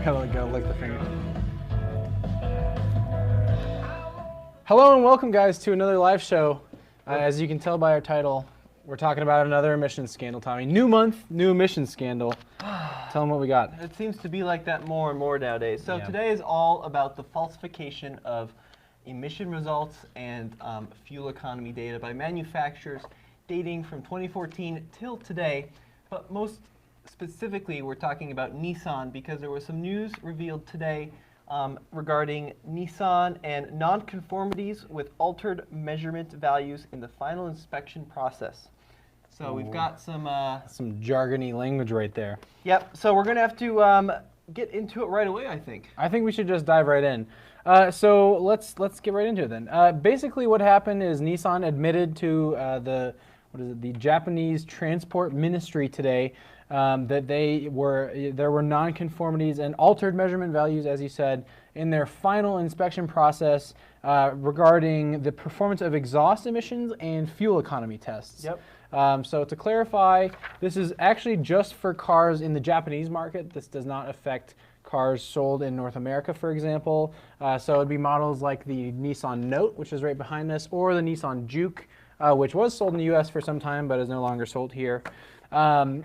gotta go lick the finger. Hello and welcome, guys, to another live show. As you can tell by our title, we're talking about another emissions scandal, Tommy. New month, new emissions scandal. Tell them what we got. It seems to be like that more and more nowadays. So today is all about the falsification of emission results and fuel economy data by manufacturers dating from 2014 till today. But most specifically, we're talking about Nissan because there was some news revealed today regarding Nissan and nonconformities with altered measurement values in the final inspection process. So we've got some jargony language right there. Yep. So we're gonna have to get into it right away, I think. I think we should just dive right in. So let's get right into it then. Basically, what happened is Nissan admitted to the Japanese Transport Ministry today that there were nonconformities and altered measurement values, as you said, in their final inspection process regarding the performance of exhaust emissions and fuel economy tests. Yep. So to clarify, this is actually just for cars in the Japanese market. This does not affect cars sold in North America, for example. So it would be models like the Nissan Note, which is right behind this, or the Nissan Juke, which was sold in the US for some time but is no longer sold here. And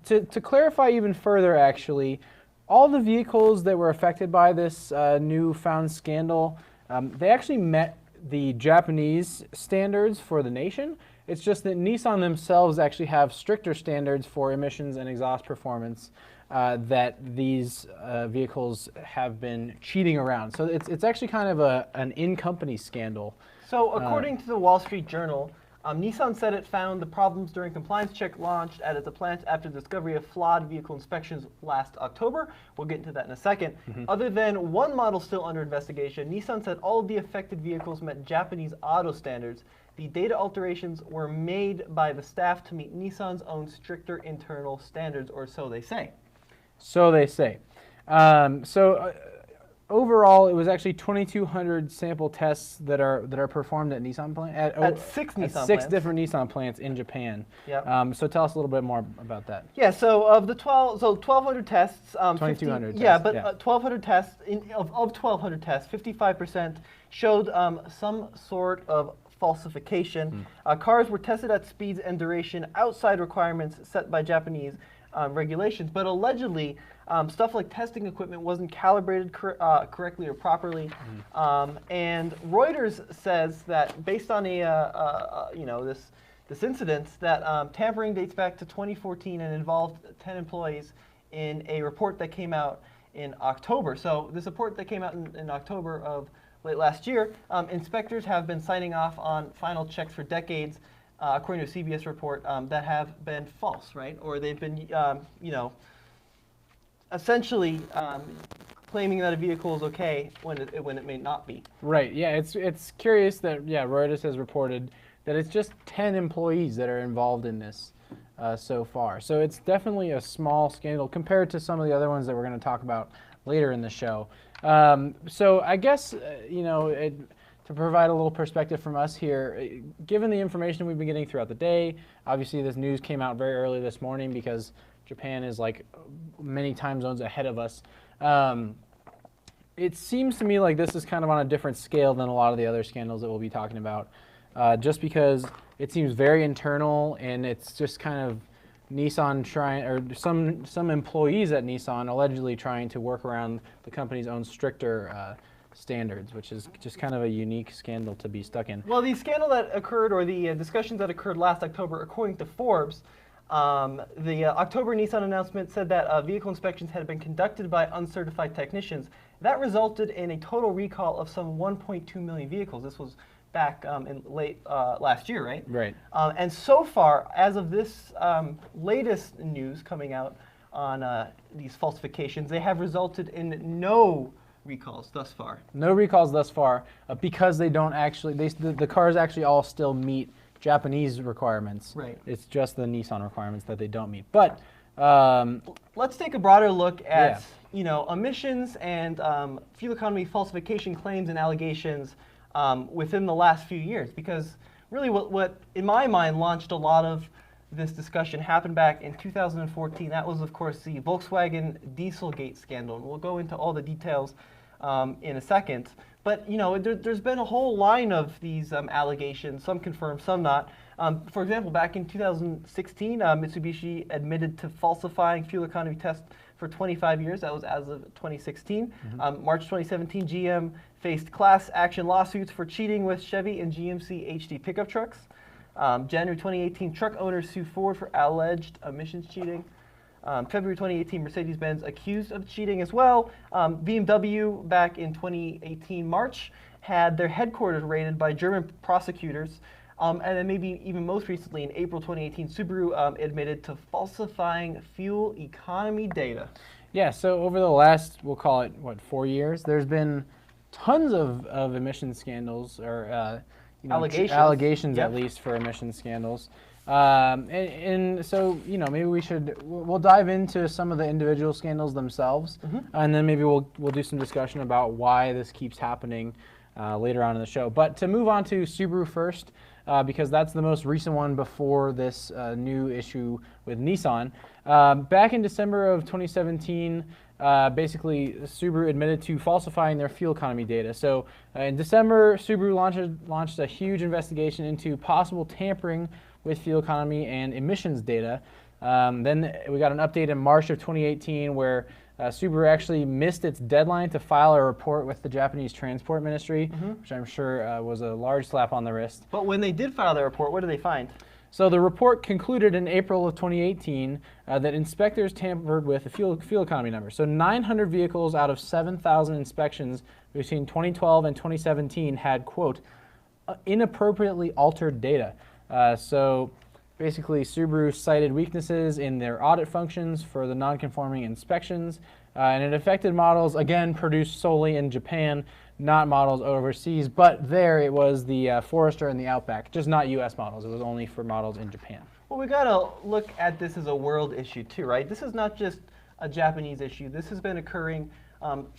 to clarify even further, actually, all the vehicles that were affected by this newfound scandal, they actually met the Japanese standards for the nation. It's just that Nissan themselves actually have stricter standards for emissions and exhaust performance that these vehicles have been cheating around. So it's actually kind of an in-company scandal. So according to the Wall Street Journal, Nissan said it found the problems during compliance check launched at its plant after the discovery of flawed vehicle inspections last October. We'll get into that in a second. Other than one model still under investigation, Nissan said all of the affected vehicles met Japanese auto standards. The data alterations were made by the staff to meet Nissan's own stricter internal standards, or so they say. So they say. Overall, it was actually 2,200 sample tests that are performed at Nissan plant at six different Nissan plants in Japan. Yep. So tell us a little bit more about that. Yeah. So of the 1,200 tests, 2,200. Yeah, but 1,200 tests of 1,200 tests, 55% showed some sort of falsification. Cars were tested at speeds and duration outside requirements set by Japanese regulations, but allegedly stuff like testing equipment wasn't calibrated correctly or properly. And Reuters says that based on this incident, that tampering dates back to 2014 and involved 10 employees in a report that came out in October. So this report that came out in October of late last year, inspectors have been signing off on final checks for decades, according to a CBS report, that have been false, right? Or they've been, essentially claiming that a vehicle is okay when it may not be. Right. Yeah. It's curious that Reuters has reported that it's just 10 employees that are involved in this so far. So it's definitely a small scandal compared to some of the other ones that we're going to talk about later in the show. So I guess to provide a little perspective from us here, given the information we've been getting throughout the day, obviously this news came out very early this morning because Japan is like many time zones ahead of us. It seems to me like this is kind of on a different scale than a lot of the other scandals that we'll be talking about, just because it seems very internal and it's just kind of Nissan trying, or some employees at Nissan allegedly trying to work around the company's own stricter standards, which is just kind of a unique scandal to be stuck in. Well, the scandal that occurred, or the discussions that occurred last October, according to Forbes, the October Nissan announcement said that vehicle inspections had been conducted by uncertified technicians. That resulted in a total recall of some 1.2 million vehicles. This was back in late last year, right? Right. And so far, as of this latest news coming out on these falsifications, they have resulted in no recalls thus far. No recalls thus far because they don't actually, the cars actually all still meet Japanese requirements. Right. It's just the Nissan requirements that they don't meet. But let's take a broader look at emissions and fuel economy falsification claims and allegations within the last few years, because really what in my mind launched a lot of this discussion happened back in 2014. That was, of course, the Volkswagen Dieselgate scandal. And we'll go into all the details in a second. But there's been a whole line of these allegations, some confirmed, some not. For example, back in 2016, Mitsubishi admitted to falsifying fuel economy tests for 25 years. That was as of 2016. March 2017, GM faced class action lawsuits for cheating with Chevy and GMC HD pickup trucks. January 2018, truck owners sue Ford for alleged emissions cheating. February 2018, Mercedes-Benz accused of cheating as well. BMW back in 2018 March had their headquarters raided by German prosecutors. And then maybe even most recently in April 2018, Subaru admitted to falsifying fuel economy data. Yeah, so over the last, we'll call it, 4 years, there's been tons of emission scandals, or allegations yep. at least for emission scandals. And so, maybe we'll dive into some of the individual scandals themselves, and then maybe we'll do some discussion about why this keeps happening later on in the show. But to move on to Subaru first, because that's the most recent one before this new issue with Nissan. Back in December of 2017, basically Subaru admitted to falsifying their fuel economy data. So in December, Subaru launched a huge investigation into possible tampering with fuel economy and emissions data. Then we got an update in March of 2018 where Subaru actually missed its deadline to file a report with the Japanese Transport Ministry, which I'm sure was a large slap on the wrist. But when they did file their report, what did they find? So the report concluded in April of 2018 that inspectors tampered with the fuel economy number. So 900 vehicles out of 7,000 inspections between 2012 and 2017 had, quote, inappropriately altered data. So basically, Subaru cited weaknesses in their audit functions for the non-conforming inspections, and it affected models, again, produced solely in Japan, not models overseas, but there it was the Forester and the Outback, just not U.S. models. It was only for models in Japan. Well, we got to look at this as a world issue too, right? This is not just a Japanese issue. This has been occurring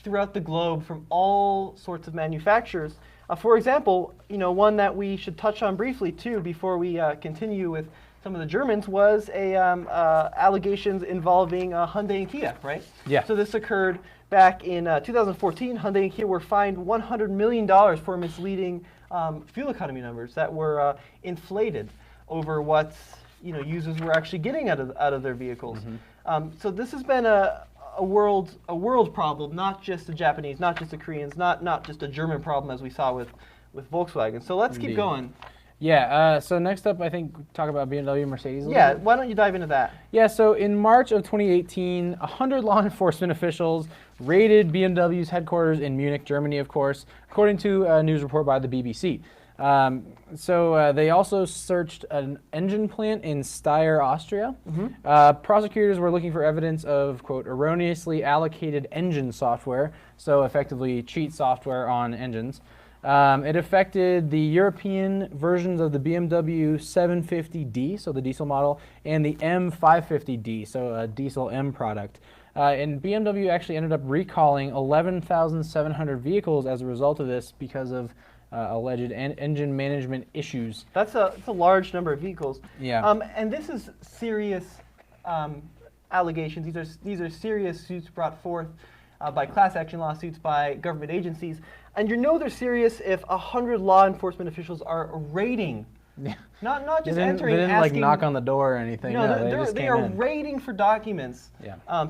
throughout the globe from all sorts of manufacturers. For example, one that we should touch on briefly too before we continue with some of the Germans was allegations involving Hyundai and Kia, right? Yeah. So this occurred back in 2014. Hyundai and Kia were fined $100 million for misleading fuel economy numbers that were inflated over what users were actually getting out of their vehicles. So this has been a world problem, not just the Japanese, not just the Koreans, not just a German problem as we saw with Volkswagen. So let's keep going. Yeah, so next up, I think, talk about BMW and Mercedes a little bit. Why don't you dive into that? Yeah, so in March of 2018, 100 law enforcement officials raided BMW's headquarters in Munich, Germany, of course, according to a news report by the BBC. So they also searched an engine plant in Steyr, Austria. Prosecutors were looking for evidence of, quote, erroneously allocated engine software, so effectively cheat software on engines. It affected the European versions of the BMW 750D, so the diesel model, and the M550D, so a diesel M product. And BMW actually ended up recalling 11,700 vehicles as a result of this because of alleged engine management issues. That's a large number of vehicles. Yeah. And this is serious allegations. These are serious suits brought forth by class action lawsuits by government agencies. And they're serious if 100 law enforcement officials are raiding, not just entering, they didn't asking, knock on the door or anything. No, they are raiding for documents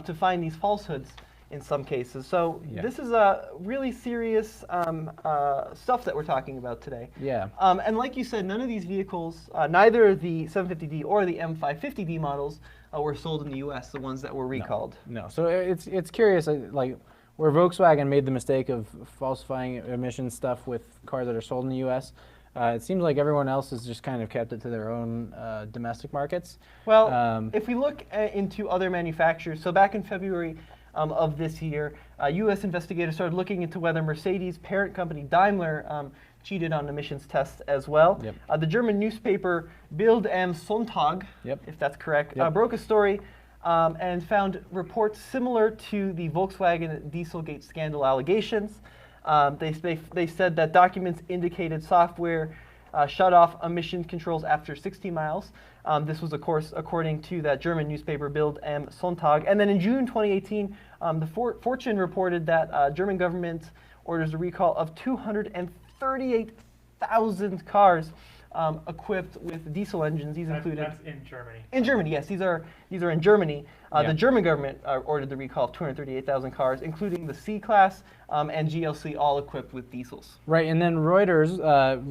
to find these falsehoods in some cases. So this is a really serious stuff that we're talking about today. Yeah. And like you said, none of these vehicles, neither the 750D or the M550D models, were sold in the U.S. The ones that were recalled. No. So it's curious, like where Volkswagen made the mistake of falsifying emission stuff with cars that are sold in the U.S. It seems like everyone else has just kind of kept it to their own domestic markets. Well, if we look into other manufacturers, so back in February of this year, U.S. investigators started looking into whether Mercedes' parent company Daimler cheated on emissions tests as well. The German newspaper Bild am Sonntag, if that's correct, broke a story and found reports similar to the Volkswagen Dieselgate scandal allegations. They said that documents indicated software shut off emission controls after 60 miles. This was, of course, according to that German newspaper Bild am Sonntag. And then in June 2018, the Fortune reported that German government orders a recall of 238,000 cars equipped with diesel engines. These included. That's in Germany. In Germany, yes. These are in Germany. Yeah. The German government ordered the recall of 238,000 cars, including the C-Class and GLC, all equipped with diesels. Right, and then Reuters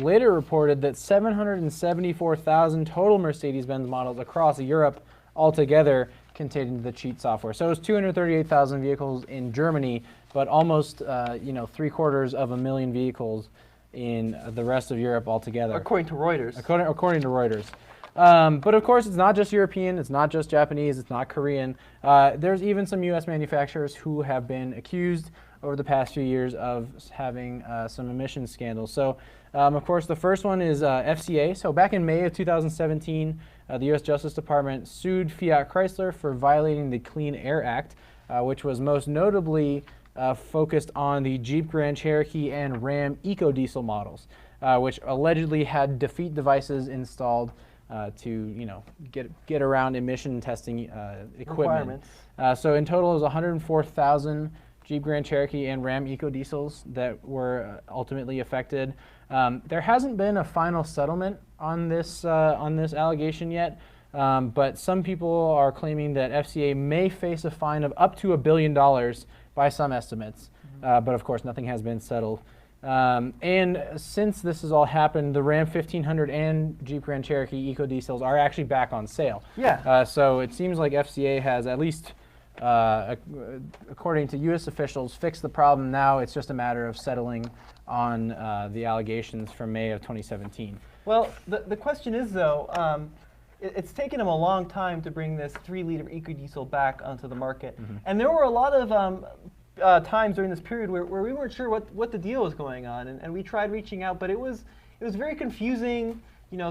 later reported that 774,000 total Mercedes-Benz models across Europe altogether contained the cheat software. So it was 238,000 vehicles in Germany, but almost 750,000 vehicles in the rest of Europe altogether. According to Reuters. According to Reuters. But of course, it's not just European, it's not just Japanese, it's not Korean. There's even some US manufacturers who have been accused over the past few years of having some emissions scandals. So, of course, the first one is FCA. So back in May of 2017, the US Justice Department sued Fiat Chrysler for violating the Clean Air Act, which was most notably focused on the Jeep Grand Cherokee and Ram EcoDiesel models, which allegedly had defeat devices installed to get around emission testing equipment. So in total, it was 104,000 Jeep Grand Cherokee and Ram EcoDiesels that were ultimately affected. There hasn't been a final settlement on this allegation yet, but some people are claiming that FCA may face a fine of up to $1 billion by some estimates, but of course nothing has been settled. And since this has all happened, the Ram 1500 and Jeep Grand Cherokee EcoDiesels are actually back on sale. Yeah. So it seems like FCA has at least, according to U.S. officials, fixed the problem. Now it's just a matter of settling on the allegations from May of 2017. Well, the question is, though, it's taken them a long time to bring this 3-liter EcoDiesel back onto the market. And there were a lot of times during this period where we weren't sure what the deal was going on, and we tried reaching out, but it was very confusing.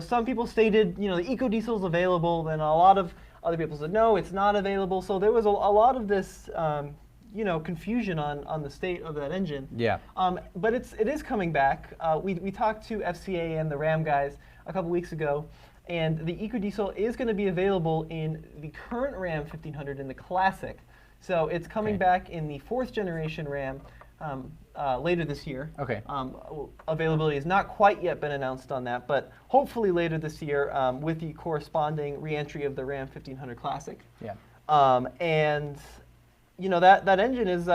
Some people stated the EcoDiesel is available, then a lot of other people said no, it's not available. So there was a lot of this confusion on the state of that engine. Yeah. But it is coming back. We talked to FCA and the Ram guys a couple weeks ago, and the EcoDiesel is going to be available in the current Ram 1500 in the Classic. So it's coming back in the 4th generation Ram later this year. Okay. Availability has not quite yet been announced on that, but hopefully later this year with the corresponding re-entry of the Ram 1500 Classic. Yeah. And that engine is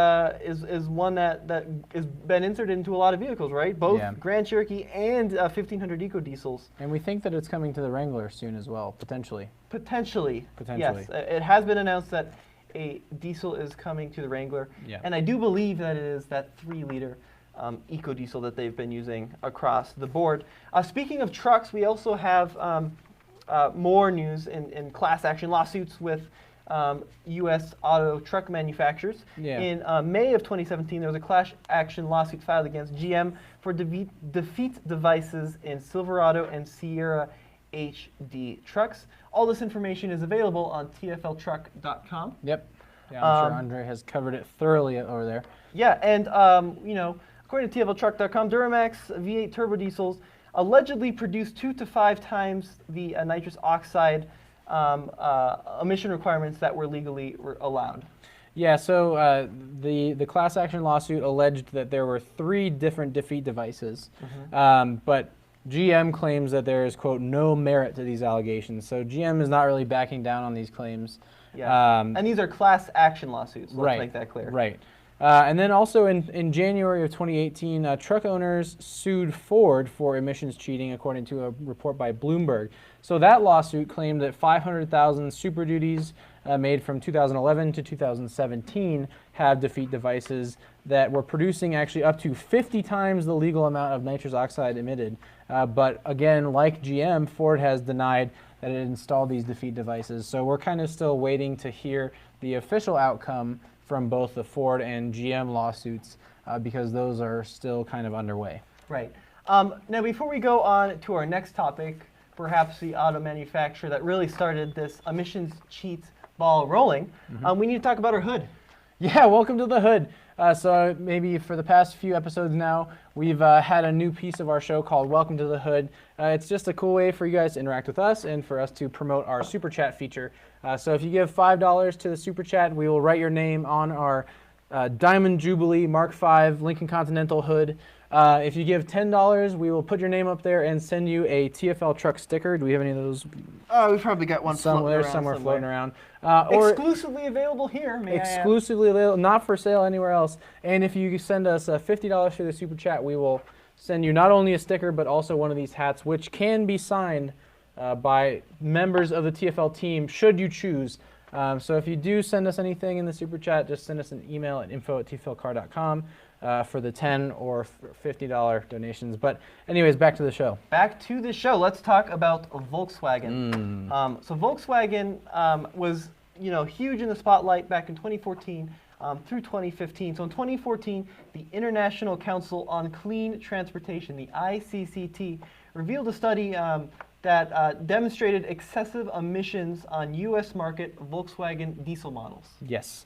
one that has been inserted into a lot of vehicles, right? Both Grand Cherokee and 1500 EcoDiesels. And we think that it's coming to the Wrangler soon as well, potentially. Potentially. Yes, it has been announced that a diesel is coming to the Wrangler, and I do believe that it is that 3-liter EcoDiesel that they've been using across the board. Speaking of trucks, we also have more news in class action lawsuits with U.S. auto truck manufacturers. Yeah. In May of 2017, there was a class action lawsuit filed against GM for defeat devices in Silverado and Sierra HD trucks. All this information is available on TFLtruck.com. Yep. Yeah, I'm sure Andre has covered it thoroughly over there. Yeah, and according to TFLtruck.com, Duramax V8 turbo diesels allegedly produce 2 to 5 times the nitrous oxide emission requirements that were legally allowed. Yeah, so the class action lawsuit alleged that there were 3 different defeat devices, but GM claims that there is, quote, no merit to these allegations. So GM is not really backing down on these claims. Yeah, and these are class action lawsuits, let's make that clear. Right. And then also in January of 2018, truck owners sued Ford for emissions cheating, according to a report by Bloomberg. So that lawsuit claimed that 500,000 Super Duties made from 2011 to 2017 have defeat devices that were producing actually up to 50 times the legal amount of nitrous oxide emitted. But again, like GM, Ford has denied that it installed these defeat devices. So we're kind of still waiting to hear the official outcome from both the Ford and GM lawsuits because those are still kind of underway. Right. Now, before we go on to our next topic, perhaps the auto manufacturer that really started this emissions cheat ball rolling, we need to talk about our hood. Yeah, welcome to the hood. So maybe for the past few episodes now, we've had a new piece of our show called Welcome to the Hood. It's just a cool way for you guys to interact with us and for us to promote our Super Chat feature. So if you give $5 to the Super Chat, we will write your name on our Diamond Jubilee Mark V Lincoln Continental hood. If you give $10, we will put your name up there and send you a TFL truck sticker. Do we have any of those? Oh, we've probably got one somewhere floating around. Exclusively available here. Exclusively available, not for sale anywhere else. And if you send us $50 for the Super Chat, we will send you not only a sticker, but also one of these hats, which can be signed by members of the TFL team, should you choose. So if you do send us anything in the Super Chat, just send us an email at info@tflcar.com. For the $10 or $50 donations. But anyways, back to the show. Back to the show. Let's talk about Volkswagen. So Volkswagen was huge in the spotlight back in 2014 through 2015. So in 2014, the International Council on Clean Transportation, the ICCT, revealed a study that demonstrated excessive emissions on U.S. market Volkswagen diesel models. Yes.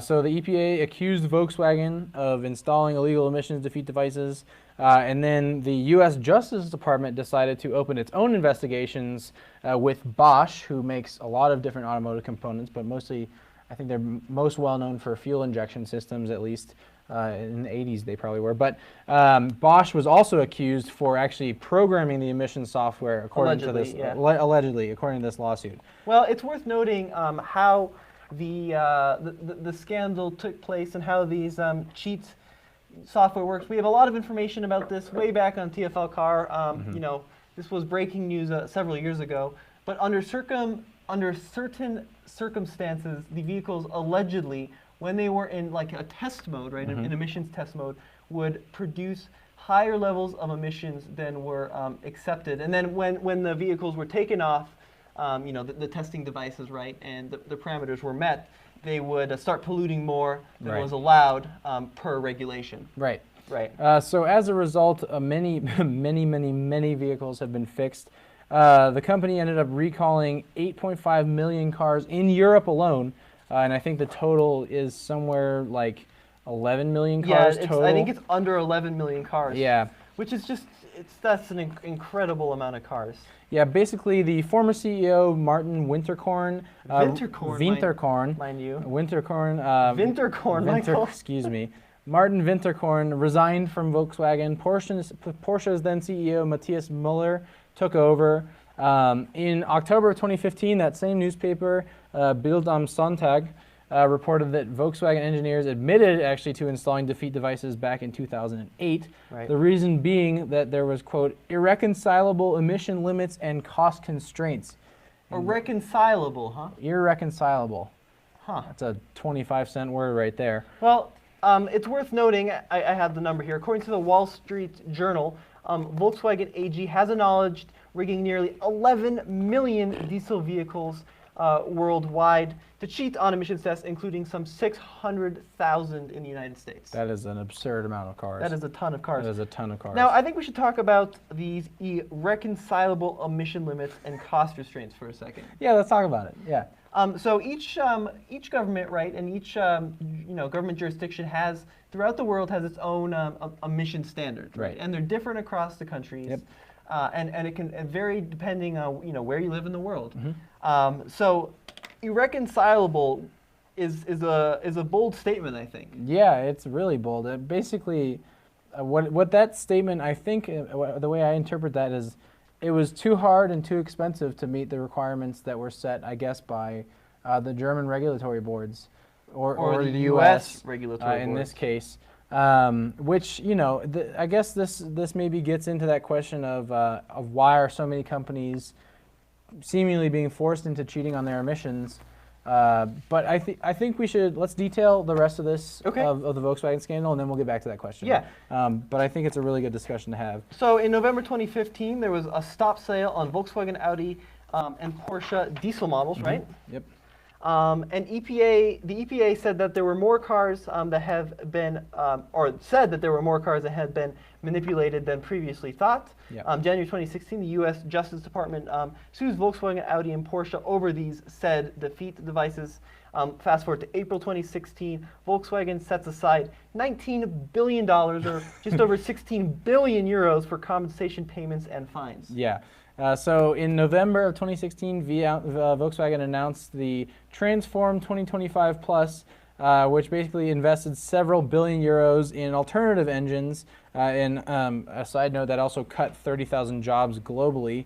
So the EPA accused Volkswagen of installing illegal emissions defeat devices, and then the U.S. Justice Department decided to open its own investigations with Bosch, who makes a lot of different automotive components, but mostly, I think they're most well known for fuel injection systems, at least in the 80s they probably were. But Bosch was also accused for actually programming the emission software, according to this, allegedly, according to this lawsuit. Well, it's worth noting how the scandal took place and how these cheat software works. We have a lot of information about this way back on TFL Car. This was breaking news several years ago. But under certain circumstances, the vehicles allegedly, when they were in like a test mode, right, in emissions test mode, would produce higher levels of emissions than were accepted. And then when the vehicles were taken off, the testing devices, right, and the parameters were met, they would start polluting more than was allowed per regulation. Right. Right. So as a result, many vehicles have been fixed. The company ended up recalling 8.5 million cars in Europe alone, and I think the total is somewhere like 11 million cars total. I think it's under 11 million cars. Yeah. Which is just, that's an incredible amount of cars. Yeah, basically the former CEO, Martin Winterkorn. Winterkorn, mind you. Winterkorn, excuse me. Martin Winterkorn resigned from Volkswagen. Porsche's then CEO, Matthias Müller, took over. In October of 2015, that same newspaper, Bild am Sonntag, reported that Volkswagen engineers admitted actually to installing defeat devices back in 2008. Right. The reason being that there was, quote, irreconcilable emission limits and cost constraints. Irreconcilable, huh? Irreconcilable. Huh. That's a 25-cent word right there. Well, it's worth noting, I have the number here, according to the Wall Street Journal, Volkswagen AG has acknowledged rigging nearly 11 million diesel vehicles worldwide to cheat on emissions tests, including some 600,000 in the United States. That is an absurd amount of cars. That is a ton of cars. That is a ton of cars. Now, I think we should talk about these irreconcilable emission limits and cost restraints for a second. Yeah, let's talk about it. Yeah. So each government, right, and each government jurisdiction has throughout the world has its own emission standards, right? And they're different across the countries. Yep. And it can vary depending on where you live in the world. So irreconcilable is a bold statement, I think. Yeah, it's really bold. Basically, what that statement, I think, the way I interpret that is, it was too hard and too expensive to meet the requirements that were set, I guess, by the German regulatory boards or the U.S. regulatory in boards. this case. Which, I guess this maybe gets into that question of why are so many companies seemingly being forced into cheating on their emissions. But I think let's detail the rest of this of the Volkswagen scandal, and then we'll get back to that question. Yeah. But I think it's a really good discussion to have. So in November 2015, there was a stop sale on Volkswagen, Audi, and Porsche diesel models, right? Yep. And the EPA said that there were more cars that have been, or said that there were more cars that had been manipulated than previously thought. Yep. January 2016, the U.S. Justice Department sues Volkswagen, Audi, and Porsche over these said defeat devices. Fast forward to April 2016, Volkswagen sets aside $19 billion, or just over 16 billion euros, for compensation payments and fines. Yeah. So in November of 2016, Volkswagen announced the Transform 2025 Plus, which basically invested several billion euros in alternative engines. And a side note, that also cut 30,000 jobs globally.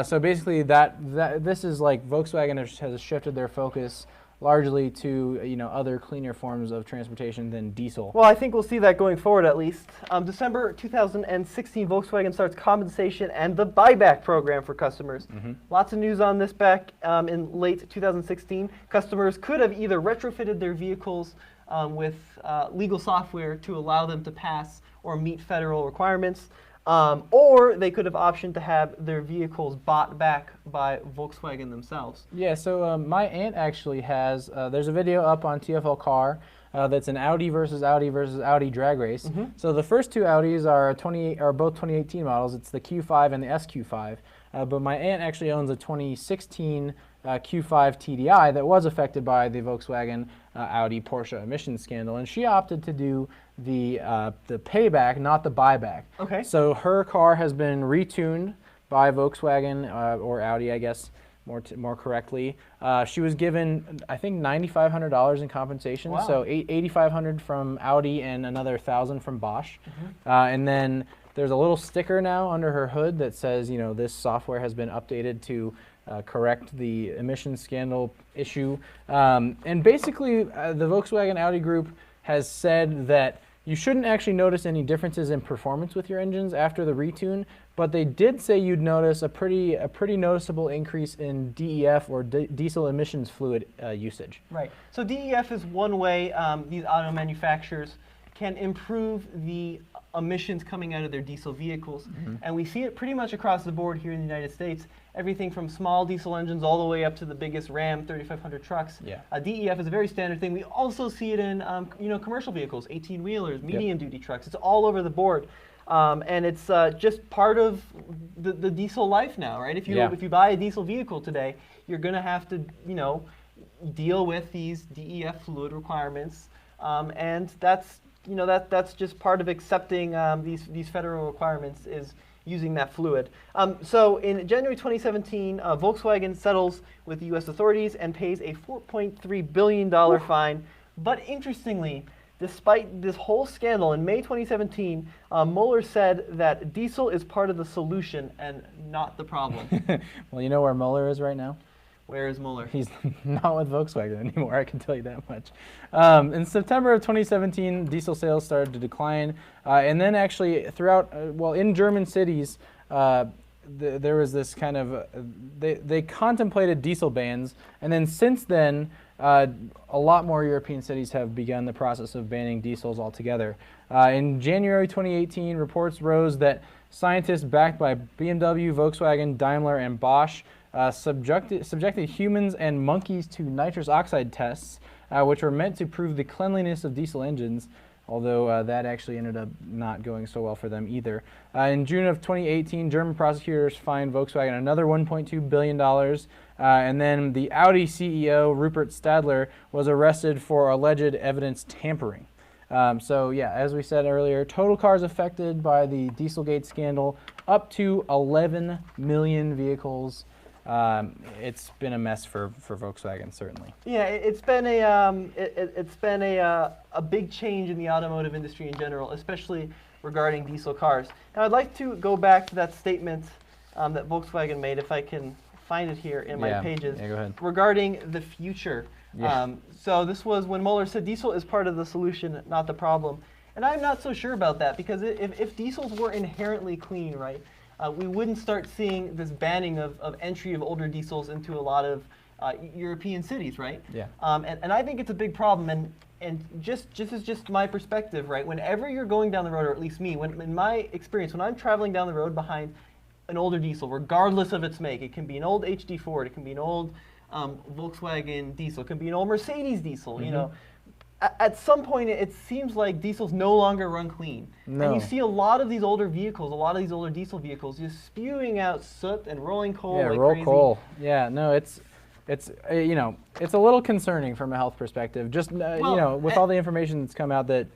So basically, this is like Volkswagen has shifted their focus largely to other cleaner forms of transportation than diesel. Well, I think we'll see that going forward at least. December 2016, Volkswagen starts compensation and the buyback program for customers. Lots of news on this back in late 2016. Customers could have either retrofitted their vehicles with legal software to allow them to pass or meet federal requirements. Or they could have optioned to have their vehicles bought back by Volkswagen themselves. Yeah, so my aunt actually has, there's a video up on TFL Car that's an Audi versus Audi drag race. So the first two Audis are both 2018 models. It's the Q5 and the SQ5. But my aunt actually owns a 2016 Q5 TDI that was affected by the Volkswagen Audi Porsche emissions scandal, and she opted to do the payback, not the buyback. Okay. So her car has been retuned by Volkswagen or Audi, I guess, more correctly. She was given, I think, $9,500 in compensation. Wow. So $8,500 from Audi and another $1,000 from Bosch. And then there's a little sticker now under her hood that says, this software has been updated to correct the emissions scandal issue. And basically, the Volkswagen Audi group has said that you shouldn't actually notice any differences in performance with your engines after the retune, but they did say you'd notice a pretty noticeable increase in DEF, or diesel emissions fluid usage. Right. So DEF is one way these auto manufacturers can improve the emissions coming out of their diesel vehicles. And we see it pretty much across the board here in the United States. Everything from small diesel engines all the way up to the biggest Ram 3500 trucks. Yeah. DEF is a very standard thing. We also see it in commercial vehicles, 18-wheelers, medium-duty trucks. It's all over the board. And it's just part of the diesel life now, right? If you buy a diesel vehicle today, you're going to have to deal with these DEF fluid requirements, and that's just part of accepting these federal requirements, is using that fluid. So in January 2017, Volkswagen settles with the U.S. authorities and pays a $4.3 billion fine. But interestingly, despite this whole scandal, in May 2017, Mueller said that diesel is part of the solution and not the problem. Well, you know where Mueller is right now? Where is Mueller? He's not with Volkswagen anymore, I can tell you that much. In September of 2017, diesel sales started to decline. And then actually throughout, in German cities, there was this kind of, they contemplated diesel bans. And then since then, a lot more European cities have begun the process of banning diesels altogether. In January 2018, reports rose that scientists backed by BMW, Volkswagen, Daimler, and Bosch subjected humans and monkeys to nitrous oxide tests, which were meant to prove the cleanliness of diesel engines, although that actually ended up not going so well for them either. In June of 2018, German prosecutors fined Volkswagen another $1.2 billion, and then the Audi CEO, Rupert Stadler, was arrested for alleged evidence tampering. So yeah, as we said earlier, total cars affected by the Dieselgate scandal, up to 11 million vehicles. It's been a mess for Volkswagen, certainly. Yeah, it's been a big change in the automotive industry in general, especially regarding diesel cars. Now, I'd like to go back to that statement that Volkswagen made, if I can find it here in my pages, go ahead. regarding the future. So this was when Mueller said diesel is part of the solution, not the problem. And I'm not so sure about that, because if diesels were inherently clean, right, we wouldn't start seeing this banning of entry of older diesels into a lot of European cities, right? Yeah. And I think it's a big problem. And just is just my perspective, right? Whenever you're going down the road, or at least me, in my experience, when I'm traveling down the road behind an older diesel, regardless of its make, it can be an old HD Ford, it can be an old Volkswagen diesel. It can be an old Mercedes diesel. You know, at some point it seems like diesels no longer run clean. No. And you see a lot of these older vehicles, a lot of these older diesel vehicles, just spewing out soot and rolling coal like crazy. Coal. Yeah, no, it's you know, it's a little concerning from a health perspective. Just you know, with all the information that's come out that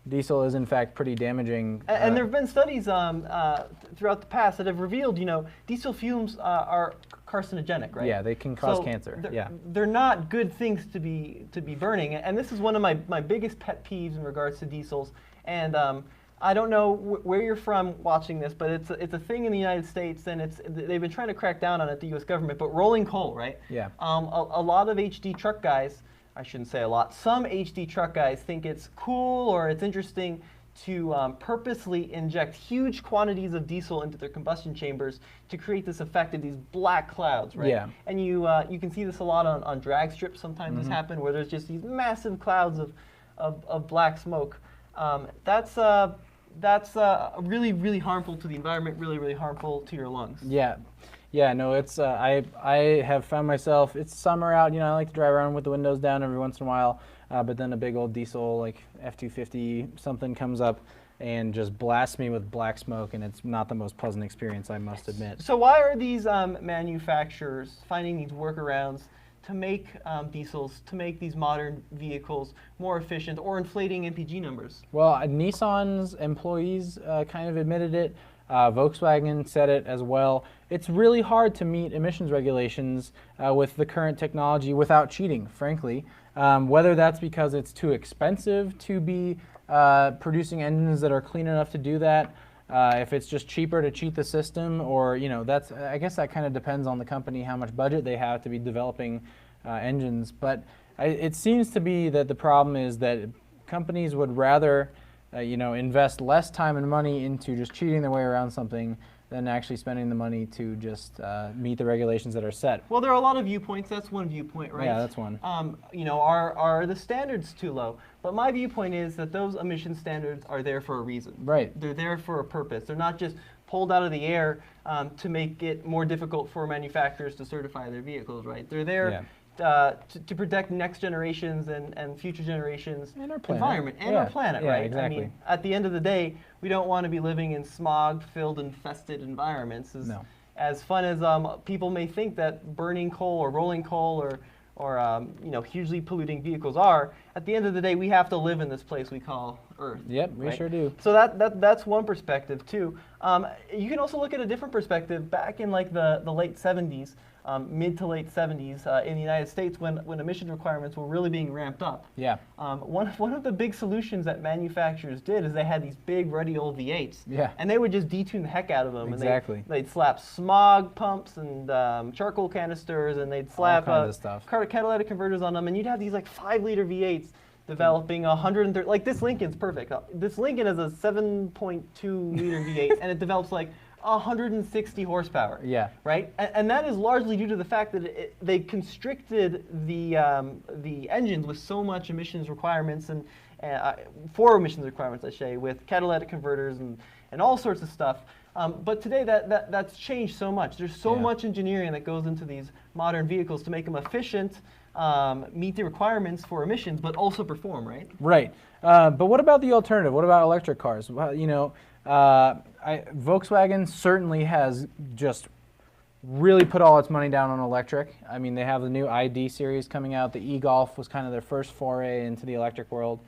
diesel is in fact pretty damaging. And there have been studies throughout the past that have revealed, you know, diesel fumes are carcinogenic, right? Yeah, they can cause cancer. They're not good things to be burning. And this is one of my biggest pet peeves in regards to diesels. And I don't know where you're from watching this, but it's a thing in the United States, and they've been trying to crack down on it, the U.S. government. But rolling coal, right? Yeah. A lot of HD truck guys, I shouldn't say a lot, some HD truck guys think it's cool or it's interesting to purposely inject huge quantities of diesel into their combustion chambers to create this effect of these black clouds, right? Yeah. And you can see this a lot on drag strips. Sometimes this happens where there's just these massive clouds of black smoke. That's really, really harmful to the environment, really, really harmful to your lungs. Yeah. Yeah, no, it's I have found myself, it's summer out, you know, I like to drive around with the windows down every once in a while, but then a big old diesel like F-250 something comes up and just blasts me with black smoke, and it's not the most pleasant experience, I must admit. So why are these manufacturers finding these workarounds to make diesels, to make these modern vehicles more efficient, or inflating MPG numbers? Well, Nissan's employees kind of admitted it. Volkswagen said it as well. It's really hard to meet emissions regulations with the current technology without cheating, frankly. Whether that's because it's too expensive to be producing engines that are clean enough to do that, if it's just cheaper to cheat the system, or, you know, I guess that kind of depends on the company, how much budget they have to be developing engines. But it seems to be that the problem is that companies would rather you know, invest less time and money into just cheating their way around something than actually spending the money to just meet the regulations that are set. Well, there are a lot of viewpoints. That's one viewpoint, right? Yeah, that's one. You know, are the standards too low? But my viewpoint is that those emission standards are there for a reason. Right. They're there for a purpose. They're not just pulled out of the air to make it more difficult for manufacturers to certify their vehicles, right? They're there to protect next generations and future generations' and our planet. environment and our planet, right? Exactly. I mean, at the end of the day, we don't want to be living in smog-filled, infested environments. As fun as people may think that burning coal or rolling coal or you know, hugely polluting vehicles are, at the end of the day, we have to live in this place we call Earth. Yep, we sure do. So that's one perspective too. You can also look at a different perspective. Back in like the late 70s, mid to late 70s in the United States, when emission requirements were really being ramped up. Yeah. One of the big solutions that manufacturers did is they had these big ruddy old V8s. Yeah. And they would just detune the heck out of them. Exactly. And they'd slap smog pumps and charcoal canisters, and they'd slap all kinds of stuff. Catalytic converters on them, and you'd have these like 5-liter V8s developing 130. Like this Lincoln's perfect. This Lincoln is a 7.2 liter V8, and it develops like 160 horsepower. Yeah. Right? And that is largely due to the fact that they constricted the engines with so much emissions requirements and for emissions requirements, I say, with catalytic converters and all sorts of stuff. But today that's changed so much. There's so much engineering that goes into these modern vehicles to make them efficient, meet the requirements for emissions, but also perform, right? Right. But what about the alternative? What about electric cars? Well, you know, Volkswagen certainly has just really put all its money down on electric. I mean, they have the new ID series coming out. The e-Golf was kind of their first foray into the electric world.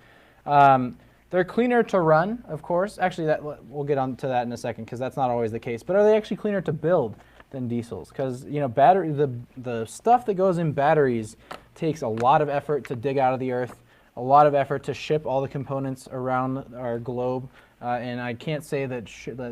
They're cleaner to run, of course. Actually, we'll get on to that in a second, because that's not always the case. But are they actually cleaner to build than diesels? Because, you know, the stuff that goes in batteries takes a lot of effort to dig out of the earth, a lot of effort to ship all the components around our globe. And I can't say that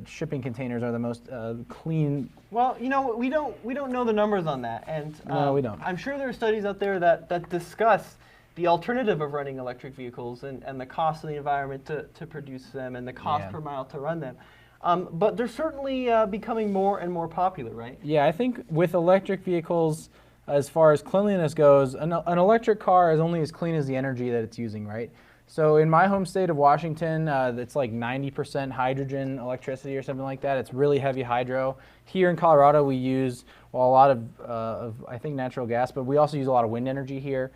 shipping containers are the most clean. Well, you know, we don't know the numbers on that, and no, we don't. I'm sure there are studies out there that discuss the alternative of running electric vehicles and the cost of the environment to produce them and the cost per mile to run them. But they're certainly becoming more and more popular, right? Yeah, I think with electric vehicles, as far as cleanliness goes, an electric car is only as clean as the energy that it's using, right? So in my home state of Washington, it's like 90% hydrogen electricity or something like that. It's really heavy hydro. Here in Colorado, we use, well, a lot of I think, natural gas, but we also use a lot of wind energy here.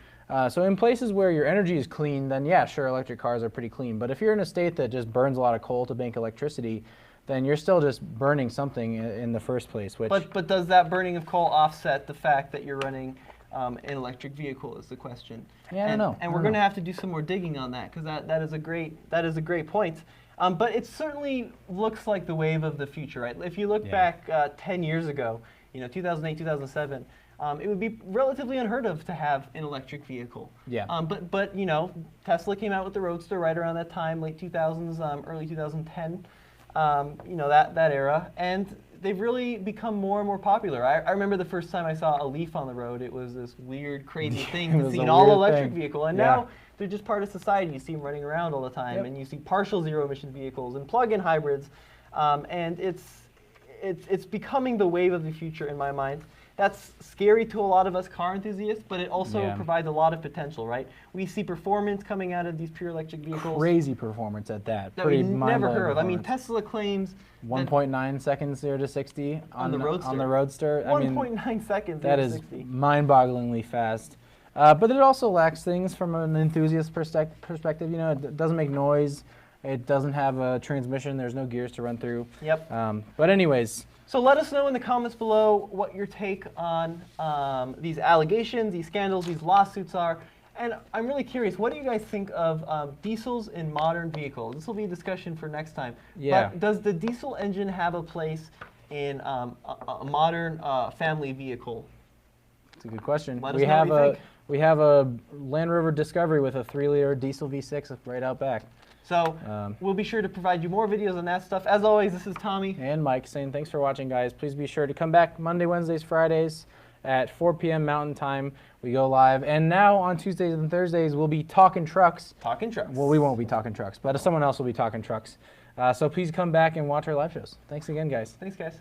So in places where your energy is clean, then yeah, sure, electric cars are pretty clean. But if you're in a state that just burns a lot of coal to make electricity, then you're still just burning something in the first place. Which But does that burning of coal offset the fact that you're running an electric vehicle is the question. Yeah, I don't know. And we're going to have to do some more digging on that because that is a great point. But it certainly looks like the wave of the future, right? If you look back 10 years ago, 2008, 2007, it would be relatively unheard of to have an electric vehicle. Yeah. But Tesla came out with the Roadster right around that time, late 2000s, early 2010. That era, and they've really become more and more popular. I remember the first time I saw a Leaf on the road, it was this weird, crazy thing to see an all-electric vehicle, and now they're just part of society. You see them running around all the time, and you see partial zero-emission vehicles and plug-in hybrids, and it's becoming the wave of the future in my mind. That's scary to a lot of us car enthusiasts, but it also provides a lot of potential, right? We see performance coming out of these pure electric vehicles. Crazy performance at that. That we never heard of. I mean, Tesla claims 1.9 seconds 0 to 60 on the Roadster. 1.9 seconds. That is mind-bogglingly fast. But it also lacks things from an enthusiast perspective. It doesn't make noise. It doesn't have a transmission. There's no gears to run through. Yep. But anyways. So let us know in the comments below what your take on these allegations, these scandals, these lawsuits are. And I'm really curious, what do you guys think of diesels in modern vehicles? This will be a discussion for next time. Yeah. But does the diesel engine have a place in a modern family vehicle? That's a good question. We have a Land Rover Discovery with a 3-liter diesel V6 right out back. So we'll be sure to provide you more videos on that stuff. As always, this is Tommy. And Mike saying thanks for watching, guys. Please be sure to come back Monday, Wednesdays, Fridays at 4 p.m. Mountain Time. We go live. And now on Tuesdays and Thursdays, we'll be talking trucks. Talking trucks. Well, we won't be talking trucks, but someone else will be talking trucks. So please come back and watch our live shows. Thanks again, guys. Thanks, guys.